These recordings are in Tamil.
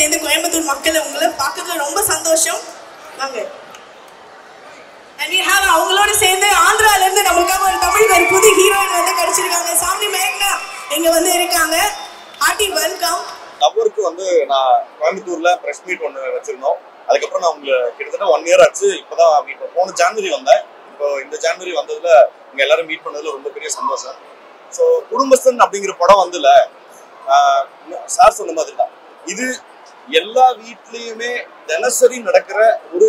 சேர்ந்து கோயம்புத்தூர் மக்களை உங்களை பார்க்கறதுல ரொம்ப சந்தோஷம். வாங்க. And we have அவங்களோட சேர்ந்து ஆந்திரால இருந்து நமக்காக ஒரு தமிழ் ஒரு புது ஹீரோயின் வந்து கிடைச்சிருக்காங்க. சாமி மேக்னா இங்க வந்து இருக்காங்க. Hearty welcome. லவ்வருக்கு வந்து நான் கோயம்புத்தூர்ல பிரஸ் மீட் ஒன்று வச்சிருந்தோம். அதுக்கப்புறம் நான் உங்களுக்கு கிட்டத்தட்ட 1 year ஆச்சு. இப்போதான் மீட் போன ஜான்வரி வந்தேன். இப்போ இந்த ஜான்வரி வந்ததுல இங்க எல்லாரும் மீட் பண்ணதுல ரொம்ப பெரிய சந்தோஷம். ஸோ குடும்பஸ்தன் அப்படிங்கிற படம் வந்துல சார் சொன்ன மாதிரி தான் இது எல்லா வீட்லயுமே தினசரி நடக்கிற ஒரு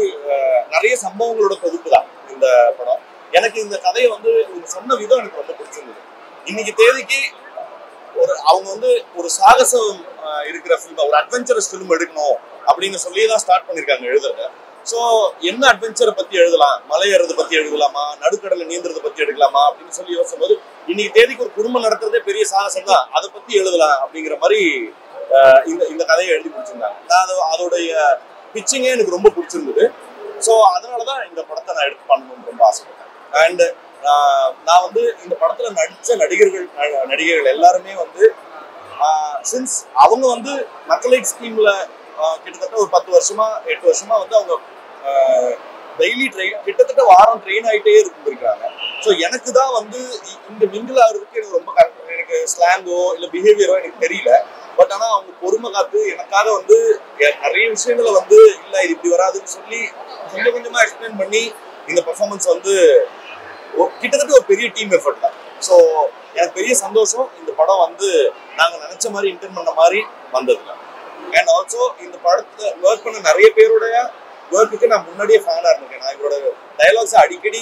நிறைய சம்பவங்களோட தொகுப்பு தான் இந்த படம். எனக்கு இந்த கதையை வந்து சொன்ன விதம் எனக்கு ரொம்ப பிடிச்சிருந்தது. இன்னைக்கு தேதிக்கு அவங்க வந்து ஒரு சாகசம் இருக்கிற ஃபிலிம், ஒரு அட்வென்ச்சரஸ் ஃபிலிம் எடுக்கணும் அப்படின்னு சொல்லி தான் ஸ்டார்ட் பண்ணியிருக்காங்க எழுதுறத. ஸோ என்ன அட்வென்ச்சரை பத்தி எழுதலாம், மலை ஏறது பத்தி எழுதலாமா, நடுக்கடலை நீந்துறதை பத்தி எடுக்கலாமா அப்படின்னு சொல்லி யோசிக்கும் போது இன்னைக்கு தேதிக்கு ஒரு குடும்பம் நடத்துறதே பெரிய சாகசம் தான், அதை பத்தி எழுதலாம் அப்படிங்கிற மாதிரி இந்த கதையை எழுதி பிடிச்சிருந்தாங்க. நான் அதோடைய பிச்சிங்கே எனக்கு ரொம்ப பிடிச்சிருந்தது. ஸோ அதனாலதான் இந்த படத்தை நான் எடுத்து பண்ணணும்னு ரொம்ப ஆசைப்பட்டேன். அண்ட் நான் வந்து இந்த படத்துல நடிச்ச நடிகர்கள் எல்லாருமே வந்து சின்ஸ் அவங்க வந்து நக்சலைட் ஸ்கீம்ல கிட்டத்தட்ட ஒரு 10 வருஷமா 8 வருஷமா வந்து அவங்க டெய்லி கிட்டத்தட்ட வாரம் ட்ரெயின் ஆகிட்டே இருந்திருக்காங்க. ஸோ எனக்கு தான் வந்து இந்த மிங்கிள் ஆகுறதுக்கு எனக்கு ரொம்ப எனக்கு ஸ்லாங்கோ இல்லை பிஹேவியரோ எனக்கு தெரியல. பட் ஆனால் அவங்க பொறுமை காத்து எனக்காக வந்து நிறைய விஷயங்களை வந்து இல்லை இது இப்படி வராதுன்னு சொல்லி கொஞ்சம் கொஞ்சமா எக்ஸ்பிளைன் பண்ணி இந்த பெர்ஃபார்மன்ஸ் வந்து கிட்டத்தட்ட ஒரு பெரிய டீம் எஃபர்ட் தான். ஸோ எனக்கு பெரிய சந்தோஷம் இந்த படம் வந்து நாங்கள் நினைச்ச மாதிரி இன்டென்ட் பண்ண மாதிரி வந்ததுல. அண்ட் ஆல்சோ இந்த படத்தை ஒர்க் பண்ண நிறைய பேருடைய ஒர்க்குக்கு நான் முன்னாடியே ஃபேனாக இருந்திருக்கேன். நான் இவரோட டைலாக்ஸ் அடிக்கடி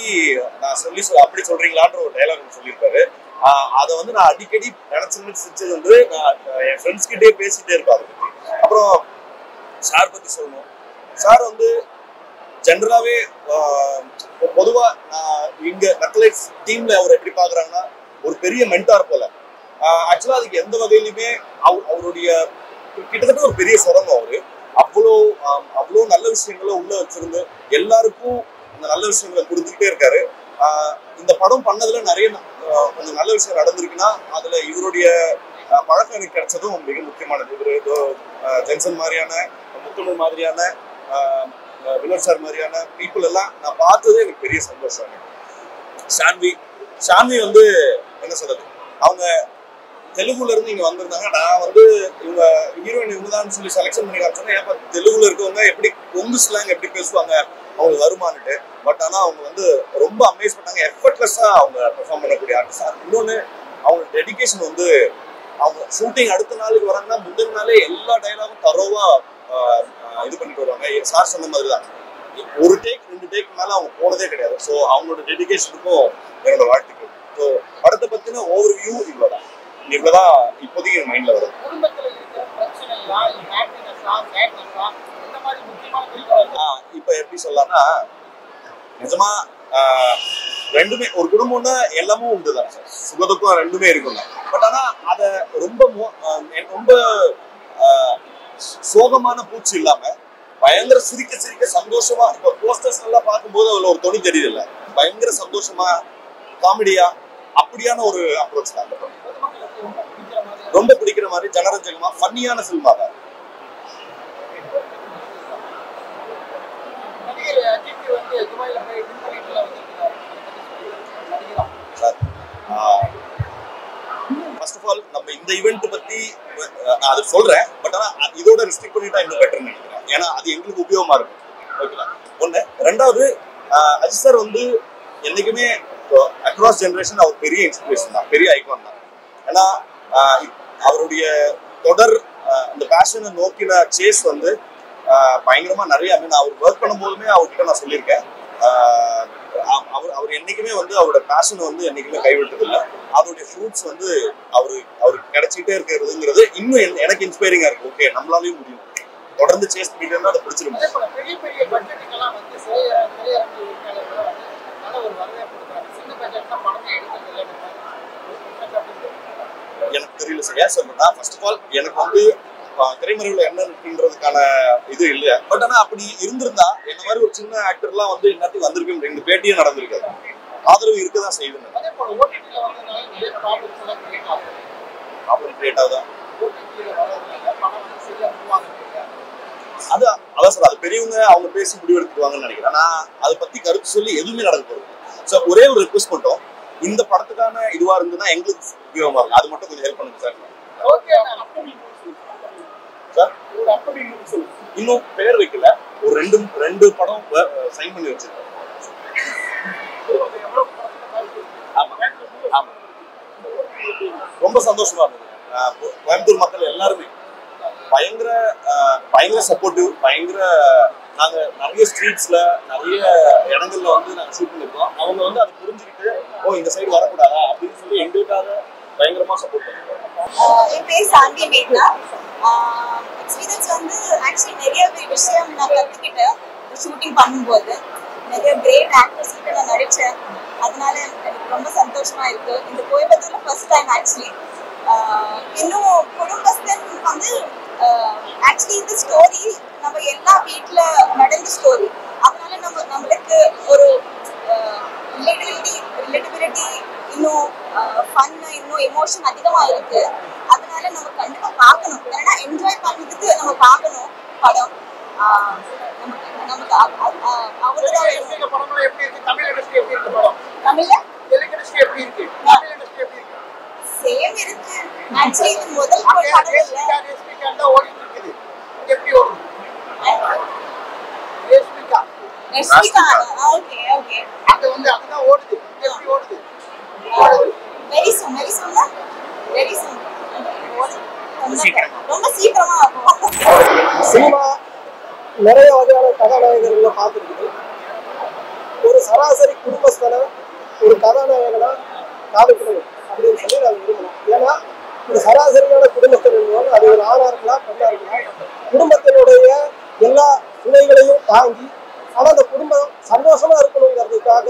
நான் அப்படி சொல்றீங்களான்ற ஒரு டைலாக் சொல்லியிருப்பாரு. அதை வந்து நான் அடிக்கடி நினைச்சு சிரிச்சது வந்து நான் என் ஃப்ரெண்ட்ஸ் கிட்டே பேசிட்டே இருப்பேன் அதை பற்றி. அப்புறம் சார் பற்றி சொல்லணும். சார் வந்து ஜென்ரலாகவே பொதுவாக நான் இங்கே நக்சலைட்ஸ் டீம்ல அவர் எப்படி பார்க்குறாங்கன்னா ஒரு பெரிய மென்டார் போல. ஆக்சுவலாக அதுக்கு எந்த வகையிலுமே அவருடைய கிட்டத்தட்ட ஒரு பெரிய சுரங்கம். அவரு அவ்வளோ நல்ல விஷயங்களை உள்ள வச்சிருந்து எல்லாருக்கும் அந்த நல்ல விஷயங்களை கொடுத்துக்கிட்டே இருக்காரு. இந்த படம் பண்ணதுல நிறைய கொஞ்சம் நல்ல விஷயம் நடந்திருக்குன்னா அதுல இவருடைய பழக்கம் எனக்கு கிடைச்சதும் மிக முக்கியமானது. இவரு ஜென்சன் மாதிரியான, முத்துமல் மாதிரியான, வினோத் சார் மாதிரியான பீப்புள் எல்லாம் நான் பார்த்ததே எனக்கு பெரிய சந்தோஷம். ஷான்வி வந்து என்ன சொல்றது, அவங்க தெலுங்குல இருந்து இங்க வந்திருந்தாங்க. நான் வந்து இவங்க ஹீரோயின் இவங்கதான் சொல்லி செலக்ஷன் பண்ணி காமிச்சோன்னா ஏப்பா தெலுங்குல இருக்கவங்க எப்படி கொங்கு ஸ்லாங் எப்படி பேசுவாங்க அவங்க வருமானுட்டு. பட் ஆனா அவங்க வந்து ரொம்ப அமேஸ் பண்ணாங்க. எஃபர்ட்லெஸ்ஸா அவங்க பெர்ஃபார்ம் பண்ணக்கூடிய ஆர்டிஸ்ட். இன்னொன்னு அவங்க டெடிகேஷன் வந்து அவங்க ஷூட்டிங் அடுத்த நாளுக்கு வராங்கன்னா முந்தின நாளே எல்லா டைலாகும் தரோவா இது பண்ணிட்டு வருவாங்க. சார் சொன்ன மாதிரி தான் ஒரு டேக் 2 டேக் மேல அவங்க போனதே கிடையாது. ஸோ அவங்களோட டெடிகேஷனுக்கும் என்னோட வாழ்த்துக்கள். ஸோ படத்தை பத்தின ஓவர் வியூ இவ்வளவுதான். இவ்வளவுதான் இப்போதைக்கு என் மைண்ட்ல வருது. இப்ப எப்படி சொல்லலாம்னா நிஜமா ரெண்டுமே ஒரு குடும்பம்னா எல்லாமும் உண்டுதான் சார், சுகதுக்கம் ரெண்டுமே இருக்கும். பட் ஆனா அத ரொம்ப சோகமான பூச்சி இல்லாம பயங்கர சிரிக்க சந்தோஷமா, இப்ப போஸ்டர்ஸ் எல்லாம் பார்க்கும்போது அதுல ஒரு தொனி தெரியல, பயங்கர சந்தோஷமா காமெடியா அப்படியான ஒரு அப்ரோச் தான். ரொம்ப பிடிக்கிற மாதிரி ஜனரஞ்சகமா ஃபன்னியான ஃபில்மா தான். ஃபர்ஸ்ட் ஆஃப் ஆல் நம்ம இந்த ஈவெண்ட் பத்தி நான் அது சொல்றேன். பட் ஆனா இதோட ரெஸ்ட்ரிக்ட் பண்ணிட்டா இன்னும் பெட்டர்னு நினைக்கிறேன். ஏன்னா அது எங்களுக்கு உபயோகமா இருக்கும். ஓகேங்களா? ஒண்ணு. ரெண்டாவது அஜித் சார் வந்து என்னைக்குமே அக்ராஸ் ஜெனரேஷன் அவர் பெரிய இன்ஸ்பிரேஷன் தான், பெரிய ஐகான் தான். ஏன்னா அவருடைய தொடர் இந்த பேஷனை நோக்கின சேஸ் வந்து பயங்கரமா நிறைய. நான் அவர் ஒர்க் பண்ணும் போதுமே அவர்கிட்ட நான் சொல்லியிருக்கேன், அவர் என்னைக்குமே வந்து அவரோட பேஷனை வந்து என்னைக்குமே கைவிட்டது இல்லை. அவருடைய ஃப்ரூட்ஸ் வந்து அவருக்கு கிடைச்சிக்கிட்டே இருக்கிறதுங்கிறது இன்னும் எனக்கு இன்ஸ்பைரிங்கா இருக்கு. ஓகே, நம்மளாலையும் முடியும், தொடர்ந்து சேஸ் பண்ணிட்டு அதை பிடிச்சிருக்கும். எனக்கு தெரியல சார். ஏன் சொல்றேன்னா ஃபர்ஸ்ட் ஆஃப் ஆல் எனக்கு வந்து திரைமறைவுல என்ன இருக்குன்றதுக்கான இது இல்லை. பட் ஆனா அப்படி இருந்திருந்தா என்ன மாதிரி ஒரு சின்ன ஆக்டர்லாம் வந்து இன்னத்துக்கு வந்திருக்கும், 2 பேட்டியும் நடந்திருக்காது. ஆதரவு இருக்கதான் செய்யுது. ப்ராப்ளம் கிரியேட் ஆகுதா? அதான் சார், அது பெரியவங்க அவங்க பேசி முடிவெடுத்துக்குவாங்கன்னு நினைக்கிறேன். நான் அதை பத்தி கருத்து சொல்லி எதுவுமே நடக்க போகுது. ஸோ ஒரே ஒரு ரிக்வெஸ்ட் மட்டும், இந்த படத்துக்கான இதுவா இருந்ததுன்னா எங்களுக்கு உபயோகமா இருக்கும். அது மட்டும் கொஞ்சம் ஹெல்ப் பண்ணுங்க சார். சார் இன்னும் பேர் வைக்கல, ஒரு ரெண்டு படம் சைன் பண்ணி வச்சிருக்கேன். ரொம்ப சந்தோஷமா இருந்தது. கோயம்புத்தூர் மக்கள் எல்லாருமே பயங்கர சப்போர்ட்டிவ், நாங்க நிறைய ஸ்ட்ரீட்ஸ்ல நிறைய இடங்கள்ல வந்து நாங்க ஷூட் பண்ணிருக்கோம். அவங்க வந்து அதை புரிஞ்சுக்கிட்டு இந்த சைடு வரக்கூடாதா அப்படின்னு சொல்லி எங்களுக்காக பயங்கரமா சப்போர்ட் பண்ணிருக்கோம். என் பேர் சாந்தி மேக்னா. எக்ஸ்பீரியன்ஸ் வந்து ஆக்சுவலி நிறைய விஷயம் நான் கற்றுக்கிட்டேன் ஷூட்டிங் பண்ணும்போது. நிறைய கிரேட் ஆக்டர்ஸ் கிட்ட நான் நடித்தேன். அதனால எனக்கு ரொம்ப சந்தோஷமா இருக்கு. இந்த கோயம்புத்தூர்ல ஃபர்ஸ்ட் டைம் ஆக்சுவலி. இன்னும் குடும்பஸ்தன் வந்து ஆக்சுவலி இந்த ஸ்டோரி நம்ம எல்லா வீட்டில் நடந்த ஸ்டோரி. அதனால நம்மளுக்கு ஒரு ரிலேட்டிவிலிட்டி இன்னும் ஃபன் இன்னும் எமோஷன் அதிகமாக இருக்கு. அதனால நம்ம கண்டிப்பாக பார்க்கணும். ஏன்னா என்ஜாய் பண்ணதுக்கு நம்ம பார்க்கணும் படம். நமக்கு அவரோட சேம் இருக்கு. ஆக்சுவலி இது முதல் படம் ரொம்ப சீக்கிரமா ஆகும். சினிமா நிறைய வகையான கதாநாயகர்களை பார்த்துருக்குது. ஒரு சராசரி குடும்பஸ்தனை ஒரு கதாநாயகனா காமிக்கணும் அப்படின்னு சொல்லி நாங்கள் விரும்பணும். ஏன்னா ஒரு சராசரியான குடும்பஸ்தன் என்பது அது ஒரு ஆணா இருக்கலாம் பெண்ணா இருக்கலாம், குடும்பத்தினுடைய எல்லா சுமைகளையும் தாங்கி ஆனால் அந்த குடும்பம் சந்தோஷமா இருக்கணுங்கிறதுக்காக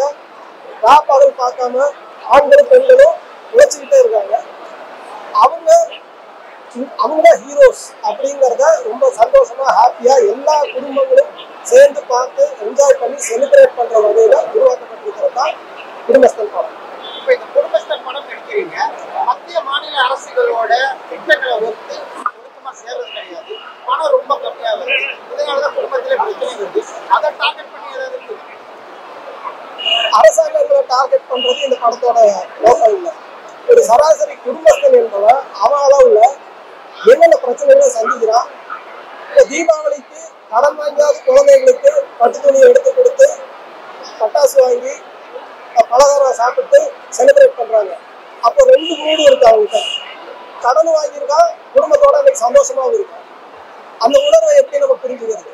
பகல் பார்க்காம ஆண்களும் பெண்களும் உழைச்சிக்கிட்டே இருக்காங்க. அவங்க ஹீரோஸ் அப்படிங்கிறத ரொம்ப சந்தோஷமா ஹாப்பியா எல்லா குடும்பங்களும் சேர்ந்து பார்த்து என்ஜாய் பண்ணி செலிப்ரேட் பண்ற வகையில உருவாக்கப்பட்டிருக்கிறது தான் குடும்பஸ்தன் படம். இப்ப இந்த குடும்பஸ்தன் படம் நடிக்கிறீங்க, மத்திய மாநில அரசுகளோட திட்டங்களை ஒருத்தமா சேர்றது கிடையாது, பணம் ரொம்ப கம்மியா வருது, இதனாலதான் குடும்பத்திலே பிரச்சனை வருது. அதை டார்கெட் பண்ணி ஏதாவது இருக்கு? அரசாங்கங்களை டார்கெட் பண்றது இந்த படத்தோட நோக்கம் இல்லை. ஒரு சராசரி குடும்பஸ்தன் என்பவன் அவன் அளவுல என்னென்ன பிரச்சனைகளை சந்திக்கிறான். இப்போ தீபாவளிக்கு கடன் வாங்கியாவது குழந்தைங்களுக்கு பட்டு துணியை எடுத்து கொடுத்து பட்டாசு வாங்கி பலகாரம் சாப்பிட்டு செலிப்ரேட் பண்றாங்க. அப்போ ரெண்டு மூடு இருக்கு அவங்ககிட்ட. கடன் வாங்கியிருக்கான், குடும்பத்தோட எனக்கு சந்தோஷமாவும் இருக்கும். அந்த உணர்வை எப்படி நம்ம புரிஞ்சுக்கிறது?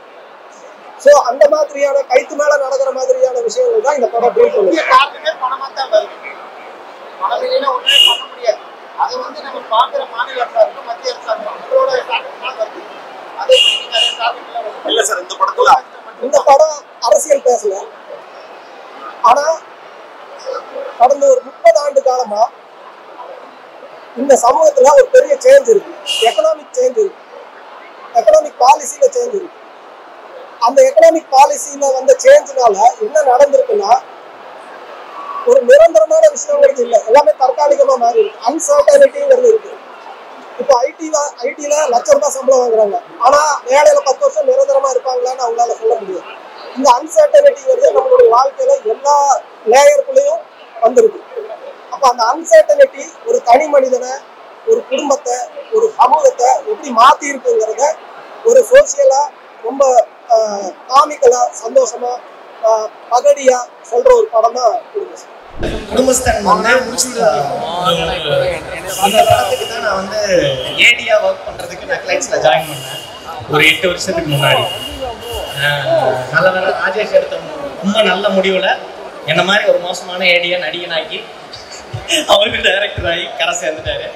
ஸோ அந்த மாதிரியான கைத்து மேல நடக்கிற மாதிரியான விஷயங்கள் தான் இந்த படம் டீல் பண்ணுது. காரணமே பணமா தான் வருது. பணம் இல்லைன்னா ஒன்றுமே பண்ண முடியாது. அது வந்து நம்ம பார்க்குற மாநில அரசாங்கம் மத்திய அரசாங்கம் அவங்களோட டார்கெட் வருது. அதே நிறைய டார்கெட் இல்ல சார், இந்த படம் அரசியல் பேசல. ஆனா கடந்த ஒரு 30 ஆண்டு காலமா இந்த சமூகத்துல ஒரு பெரிய சேஞ்ச் இருக்கு. எக்கனாமிக் சேஞ்ச் இருக்கு, எக்கனாமிக் பாலிசியில சேஞ்ச் இருக்கு. அந்த எக்கனாமிக் பாலிசியில வந்த சேஞ்ச்னால என்ன நடந்திருக்குன்னா, ஒரு நிரந்தரமான விஷயங்கிறது இல்லை, எல்லாமே தற்காலிகமா மாறி இருக்கு. அன்சர்டனிட்டிங்கிறது இருக்கு. இப்போ ஐடில ₹1,00,000 சம்பளம் வாங்குறாங்க, ஆனா வேலையில 10 வருஷம் நிரந்தரமா இருப்பாங்களான்னு அவங்களால சொல்ல முடியாது. இந்த அன்சர்டனிட்டிங்கிறது நம்மளுடைய வாழ்க்கையில எல்லா லேயருக்குள்ளேயும் வந்திருக்கு. அப்போ அந்த அன்சர்டனிட்டி ஒரு தனி மனிதனை, ஒரு குடும்பத்தை, ஒரு சமூகத்தை எப்படி மாத்தி இருக்குங்கிறத ஒரு சோசியலா ரொம்ப காமிக்கலா சந்தோஷமா பகடியா சொல்ற ஒரு படம் தான் குடும்பஸ்தன். இந்த படத்துக்கு தான் நான் வந்து ஏடியா ஒர்க் பண்றதுக்கு நக்லைட்ஸ்ல ஜாயின் பண்ணேன் ஒரு 8 வருஷத்துக்கு முன்னாடி. நல்ல நல்ல ராஜேஷ் எடுத்த ரொம்ப நல்ல முடிவுல என்ன மாதிரி ஒரு மோசமான ஏடியா நடிகனாக்கி அவருக்கு டைரக்டர் ஆகி கரை சேர்ந்துட்டாரு.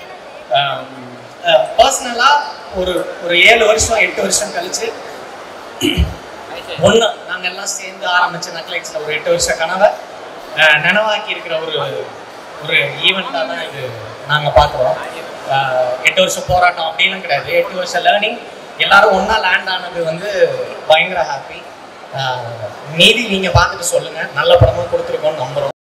பர்சனலா ஒரு 7 வருஷம் 8 வருஷம் கழிச்சு நாங்கள் எல்லாம் சேர்ந்து ஆரம்பிச்ச நக்லைட்ஸ்ல ஒரு 8 வருஷ கனவை நனவாக்கி இருக்கிற ஒரு ஈவெண்ட்டாக தான் இது நாங்கள் பார்க்குறோம். 8 வருஷம் போராட்டம் அப்படின்லாம் கிடையாது, 8 வருஷம் லேர்னிங். எல்லாரும் ஒன்றா லேண்ட் ஆனது வந்து பயங்கர ஹாப்பி. மீதி நீங்கள் பார்த்துட்டு சொல்லுங்கள், நல்ல படமாக கொடுத்துருக்கோன்னு நம்புகிறோம்.